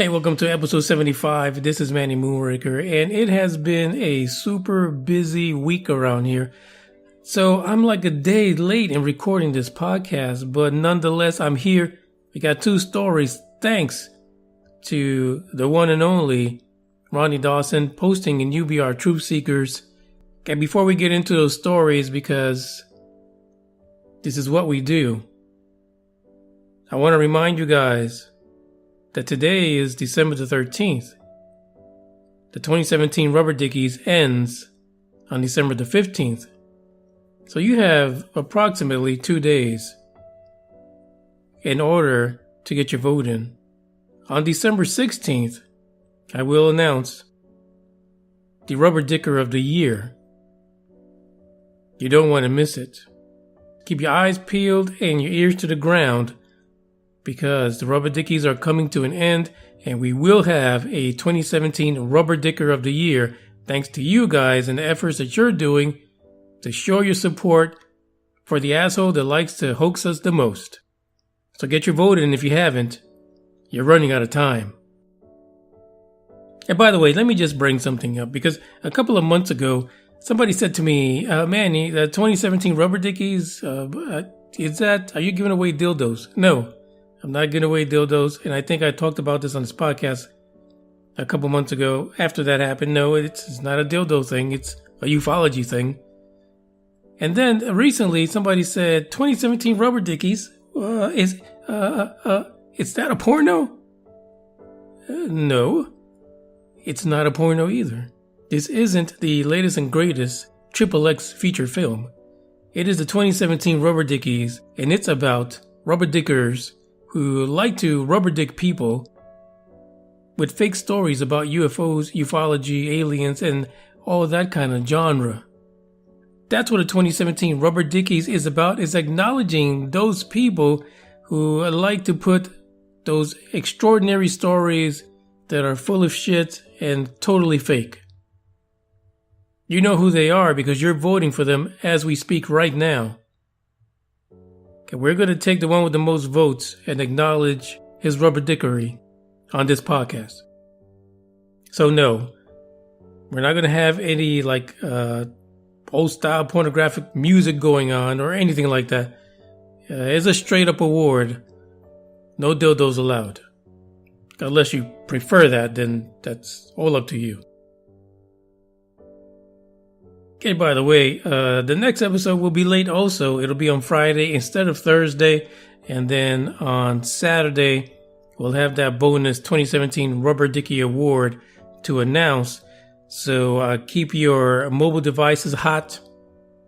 Hey, welcome to episode 75. This is Manny Moonraker, and it has been a super busy week around here. So I'm like a day late in recording this podcast, but nonetheless, I'm here. We got two stories thanks to the one and only Ronnie Dawson posting in UBR Truth Seekers. And before we get into those stories, because this is what we do, I want to remind you guys that today is December the 13th. The 2017 Rubber Dickies ends on December the 15th. So you have approximately 2 days in order to get your vote in. On December 16th, I will announce the Rubber Dicker of the Year. You don't want to miss it. Keep your eyes peeled and your ears to the ground, because the Rubber Dickies are coming to an end, and we will have a 2017 Rubber Dicker of the Year thanks to you guys and the efforts that you're doing to show your support for the asshole that likes to hoax us the most. So get your vote in if you haven't. You're running out of time. And by the way, let me just bring something up, because a couple of months ago, somebody said to me, Manny, the 2017 Rubber Dickies, are you giving away dildos? No. I'm not giving away dildos, and I think I talked about this on this podcast a couple months ago. After that happened, no, it's not a dildo thing, it's a ufology thing. And then recently, somebody said, 2017 Rubber Dickies, is that a porno? No, it's not a porno either. This isn't the latest and greatest XXX feature film. It is the 2017 Rubber Dickies, and it's about rubber dickers who like to rubber dick people with fake stories about UFOs, ufology, aliens, and all that kind of genre. That's what the 2017 Rubber Dickies is about, is acknowledging those people who like to put those extraordinary stories that are full of shit and totally fake. You know who they are because you're voting for them as we speak right now. Okay, we're going to take the one with the most votes and acknowledge his rubber dickery on this podcast. So no, we're not going to have any old style pornographic music going on or anything like that. It's a straight up award. No dildos allowed. Unless you prefer that, then that's all up to you. Okay, by the way, the next episode will be late also. It'll be on Friday instead of Thursday. And then on Saturday, we'll have that bonus 2017 Rubber Dickie Award to announce. So keep your mobile devices hot,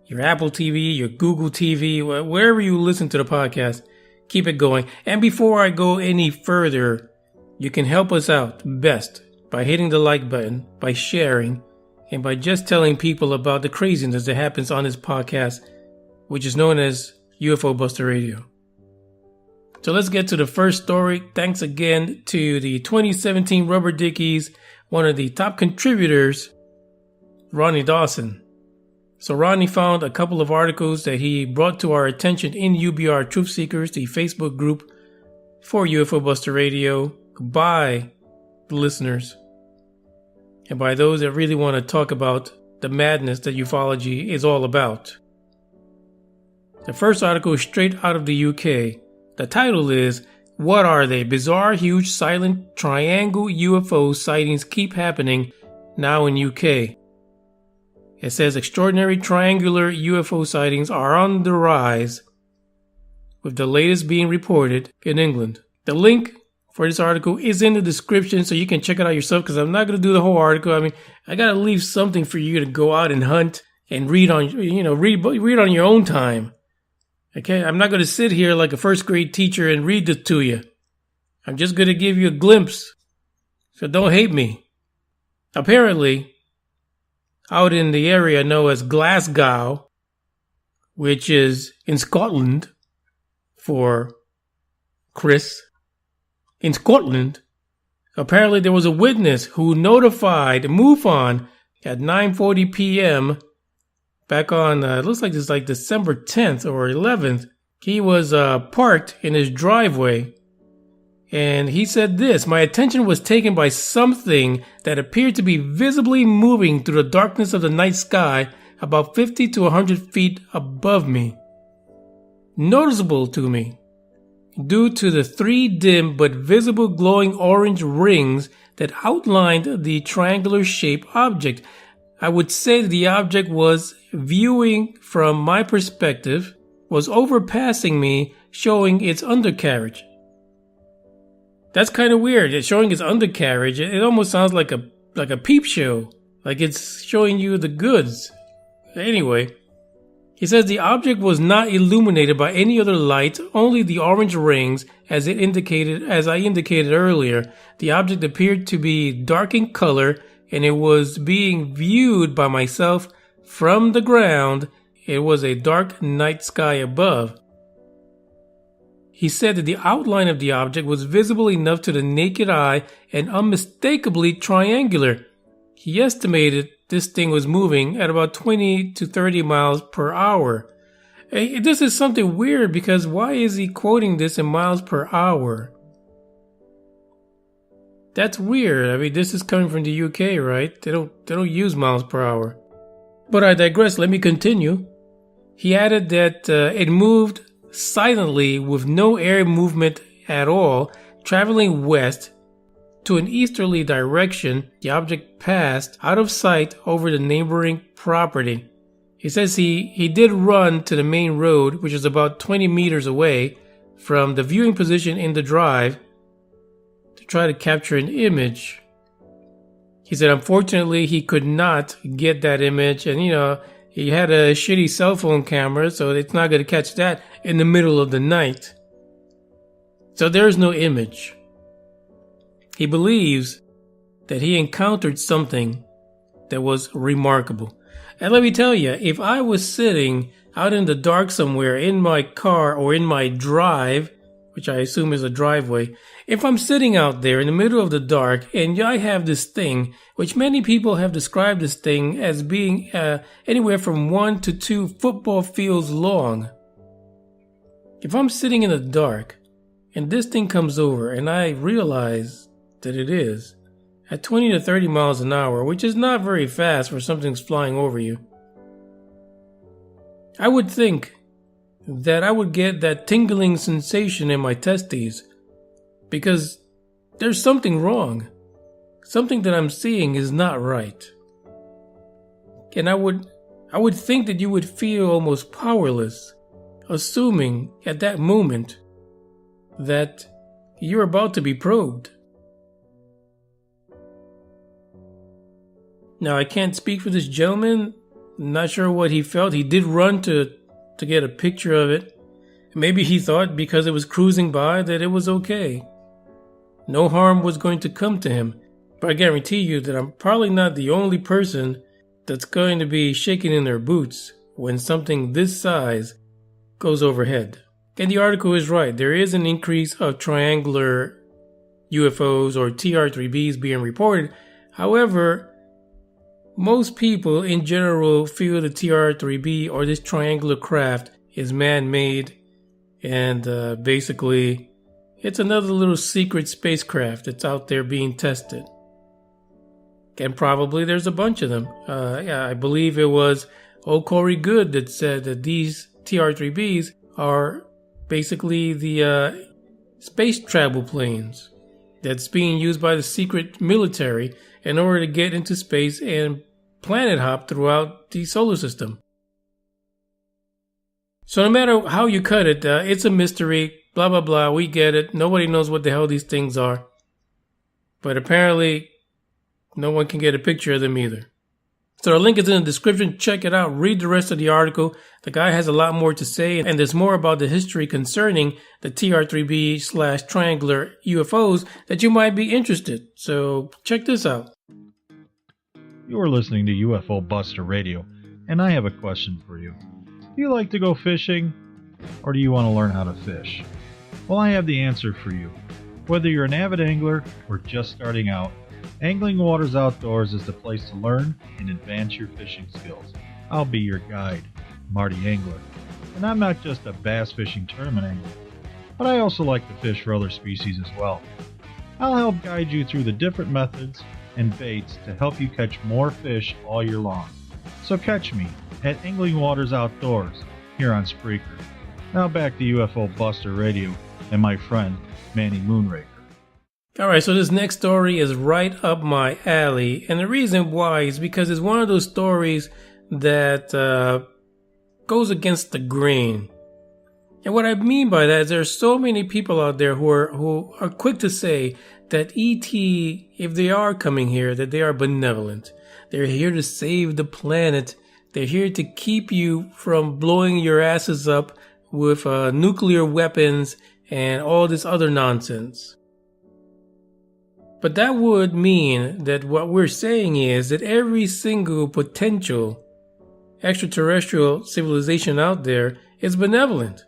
your Apple TV, your Google TV, wherever you listen to the podcast, keep it going. And before I go any further, you can help us out best by hitting the like button, by sharing, and by just telling people about the craziness that happens on this podcast, which is known as UFO Buster Radio. So let's get to the first story. Thanks again to the 2017 Rubber Dickies, one of the top contributors, Ronnie Dawson. So Ronnie found a couple of articles that he brought to our attention in UBR Truth Seekers, the Facebook group for UFO Buster Radio, by the listeners and by those that really want to talk about the madness that ufology is all about. The first article is straight out of the UK. The title is, "What Are They? Bizarre, Huge, Silent Triangle UFO Sightings Keep Happening Now in UK." It says extraordinary triangular UFO sightings are on the rise, with the latest being reported in England. The link for this article is in the description, so you can check it out yourself, because I'm not going to do the whole article. I mean, I got to leave something for you to go out and hunt and read on, read on your own time. Okay, I'm not going to sit here like a first grade teacher and read this to you. I'm just going to give you a glimpse, so don't hate me. Apparently, out in the area known as Glasgow, which is in Scotland for Chris, in Scotland, apparently there was a witness who notified MUFON at 9:40 p.m. back on, it looks like it's like December 10th or 11th. He was parked in his driveway, And he said this: my attention was taken by something that appeared to be visibly moving through the darkness of the night sky about 50 to 100 feet above me. Noticeable to me due to the 3 dim but visible glowing orange rings that outlined the triangular shaped object. I would say the object was viewing from my perspective, was overpassing me, showing its undercarriage. That's kind of weird. It's showing its undercarriage. It almost sounds like a peep show, like it's showing you the goods. Anyway, he says the object was not illuminated by any other light, only the orange rings, as I indicated earlier. The object appeared to be dark in color, and it was being viewed by myself from the ground. It was a dark night sky above. He said that the outline of the object was visible enough to the naked eye and unmistakably triangular. He estimated this thing was moving at about 20 to 30 miles per hour. Hey, this is something weird, because why is he quoting this in miles per hour? That's weird. I mean, this is coming from the UK, right? They don't use miles per hour. But I digress. Let me continue. He added that it moved silently with no air movement at all, traveling west to an easterly direction. The object passed out of sight over the neighboring property. He says he did run to the main road, which is about 20 meters away from the viewing position in the drive, to try to capture an image. He said unfortunately he could not get that image, and he had a shitty cell phone camera, so it's not going to catch that in the middle of the night. So there's no image. He believes that he encountered something that was remarkable. And let me tell you, if I was sitting out in the dark somewhere in my car or in my drive, which I assume is a driveway, if I'm sitting out there in the middle of the dark and I have this thing, which many people have described this thing as being anywhere from 1 to 2 football fields long. If I'm sitting in the dark and this thing comes over and I realize that it is at 20 to 30 miles an hour, which is not very fast for something flying over you, I would think that I would get that tingling sensation in my testes, because there's something wrong. Something that I'm seeing is not right. And I would think that you would feel almost powerless, assuming at that moment that you're about to be probed. Now, I can't speak for this gentleman. I'm not sure what he felt. He did run to get a picture of it. Maybe he thought because it was cruising by that it was okay. No harm was going to come to him. But I guarantee you that I'm probably not the only person that's going to be shaking in their boots when something this size goes overhead. And the article is right. There is an increase of triangular UFOs or TR3Bs being reported. However, most people in general feel the TR3B or this triangular craft is man-made, and basically it's another little secret spacecraft that's out there being tested. And probably there's a bunch of them. I believe it was old Corey Good that said that these TR3Bs are basically the space travel planes that's being used by the secret military in order to get into space and planet hop throughout the solar system. So no matter how you cut it, it's a mystery, blah, blah, blah, we get it. Nobody knows what the hell these things are. But apparently, no one can get a picture of them either. So the link is in the description. Check it out. Read the rest of the article. The guy has a lot more to say, and there's more about the history concerning the TR3B / triangular UFOs that you might be interested. So check this out. You're listening to UFO Buster Radio, and I have a question for you. Do you like to go fishing, or do you want to learn how to fish? Well, I have the answer for you. Whether you're an avid angler or just starting out, Angling Waters Outdoors is the place to learn and advance your fishing skills. I'll be your guide, Marty Angler. And I'm not just a bass fishing tournament angler. but I also like to fish for other species as well. I'll help guide you through the different methods and baits to help you catch more fish all year long. So catch me at Angling Waters Outdoors here on Spreaker. Now back to UFO Buster Radio and my friend Manny Moonraker. Alright, so this next story is right up my alley, and the reason why is because it's one of those stories that goes against the grain. And what I mean by that is there are so many people out there who are quick to say that ET, if they are coming here, that they are benevolent. They're here to save the planet. They're here to keep you from blowing your asses up with nuclear weapons and all this other nonsense. But that would mean that what we're saying is that every single potential extraterrestrial civilization out there is benevolent.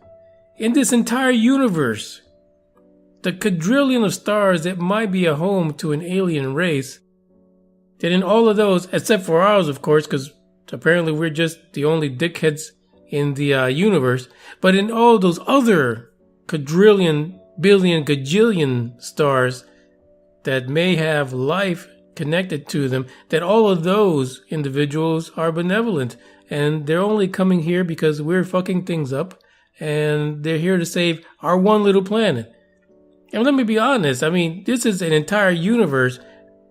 In this entire universe, the quadrillion of stars that might be a home to an alien race, that in all of those, except for ours, of course, because apparently we're just the only dickheads in the universe, but in all those other quadrillion, billion, gajillion stars that may have life connected to them, that all of those individuals are benevolent, and they're only coming here because we're fucking things up, and they're here to save our one little planet. And let me be honest, I mean, this is an entire universe.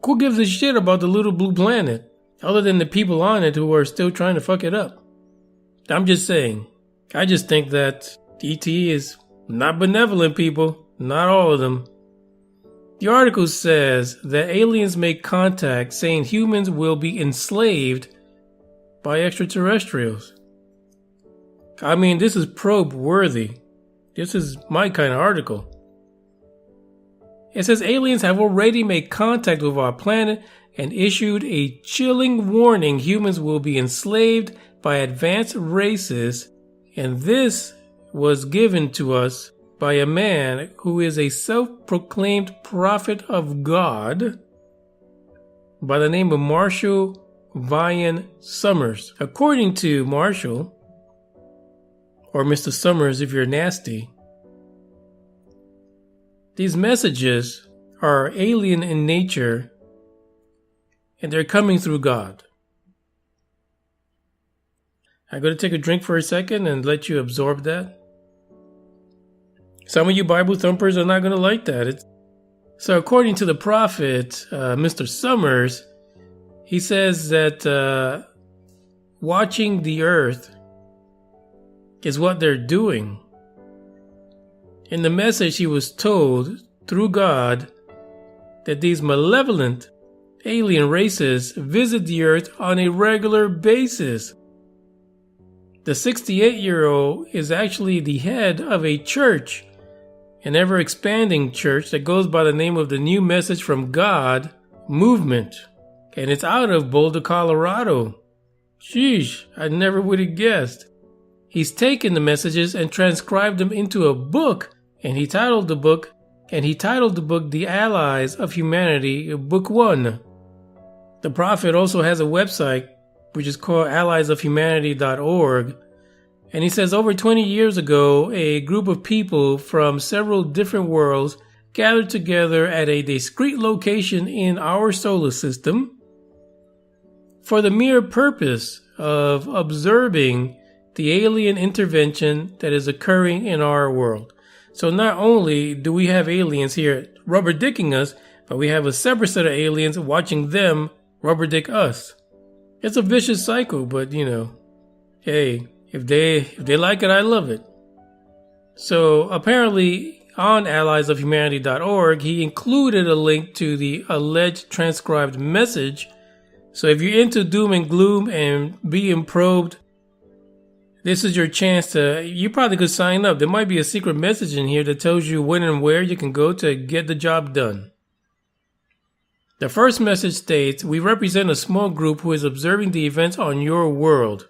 Who gives a shit about the little blue planet, other than the people on it who are still trying to fuck it up? I'm just saying, I just think that ET is not benevolent people, not all of them. The article says that aliens make contact saying humans will be enslaved by extraterrestrials. I mean, this is probe worthy. This is my kind of article. It says aliens have already made contact with our planet and issued a chilling warning humans will be enslaved by advanced races, and this was given to us by a man who is a self-proclaimed prophet of God by the name of Marshall Vian Summers. According to Marshall, or Mr. Summers if you're nasty, these messages are alien in nature and they're coming through God. I'm going to take a drink for a second and let you absorb that. Some of you Bible thumpers are not going to like that. So according to the prophet, Mr. Summers, he says that watching the earth is what they're doing. In the message, he was told through God that these malevolent alien races visit the earth on a regular basis. The 68-year-old is actually the head of a church, an ever-expanding church that goes by the name of the New Message from God movement. And it's out of Boulder, Colorado. Sheesh, I never would have guessed. He's taken the messages and transcribed them into a book, and he titled the book The Allies of Humanity, Book 1. The prophet also has a website, which is called alliesofhumanity.org. And he says over 20 years ago, a group of people from several different worlds gathered together at a discrete location in our solar system for the mere purpose of observing the alien intervention that is occurring in our world. So not only do we have aliens here rubber dicking us, but we have a separate set of aliens watching them rubber dick us. It's a vicious cycle, but hey, if they like it, I love it. So apparently on alliesofhumanity.org, he included a link to the alleged transcribed message. So if you're into doom and gloom and being probed, this is your chance you probably could sign up. There might be a secret message in here that tells you when and where you can go to get the job done. The first message states, "We represent a small group who is observing the events on your world.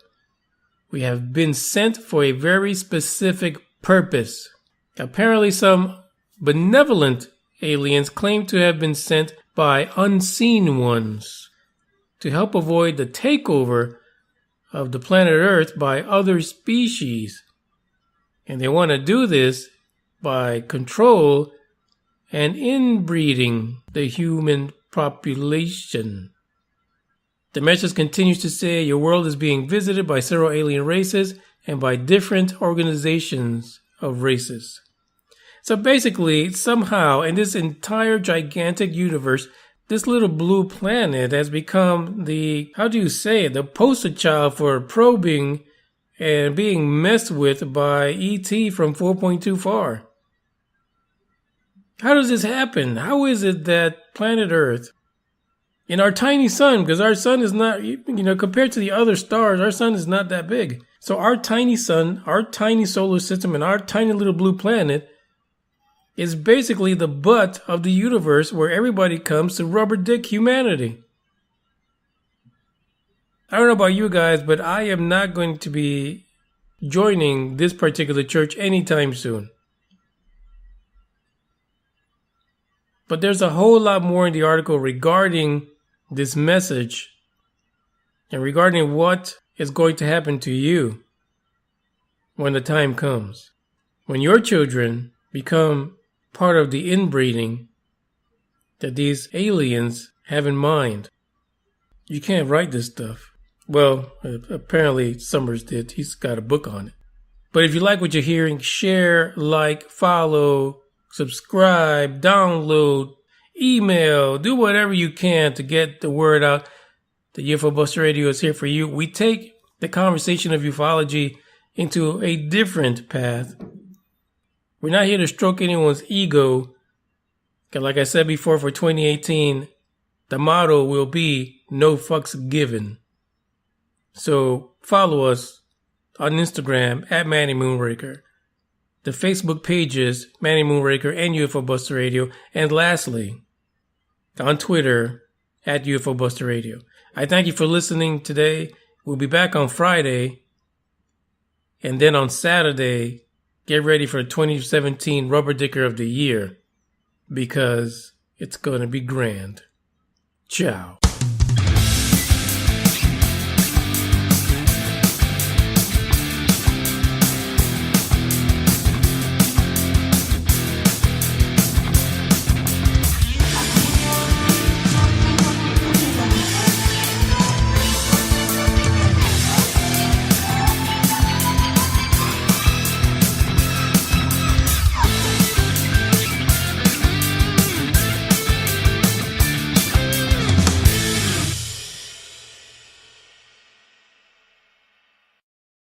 We have been sent for a very specific purpose." Apparently some benevolent aliens claim to have been sent by unseen ones to help avoid the takeover of the planet Earth by other species. And they want to do this by control and inbreeding the human population. The message continues to say your world is being visited by several alien races and by different organizations of races. So basically, somehow, in this entire gigantic universe, this little blue planet has become the poster child for probing and being messed with by ET from 4.24. How does this happen? How is it that planet Earth, in our tiny sun, because our sun is not, compared to the other stars, our sun is not that big. So our tiny sun, our tiny solar system, and our tiny little blue planet is basically the butt of the universe where everybody comes to rubber dick humanity. I don't know about you guys, but I am not going to be joining this particular church anytime soon. But there's a whole lot more in the article regarding this message and regarding what is going to happen to you when the time comes. When your children become part of the inbreeding that these aliens have in mind. You can't write this stuff. Well, apparently Summers did. He's got a book on it. But if you like what you're hearing, share, like, follow, subscribe, download, email, do whatever you can to get the word out. The UFO Buster Radio is here for you. We take the conversation of ufology into a different path. We're not here to stroke anyone's ego. Because like I said before, for 2018, the motto will be no fucks given. So follow us on Instagram at Manny Moonraker. The Facebook pages, Manny Moonraker and UFO Buster Radio. And lastly, on Twitter at UFO Buster Radio. I thank you for listening today. We'll be back on Friday. And then on Saturday, get ready for the 2017 Rubber Dicker of the Year. Because it's going to be grand. Ciao.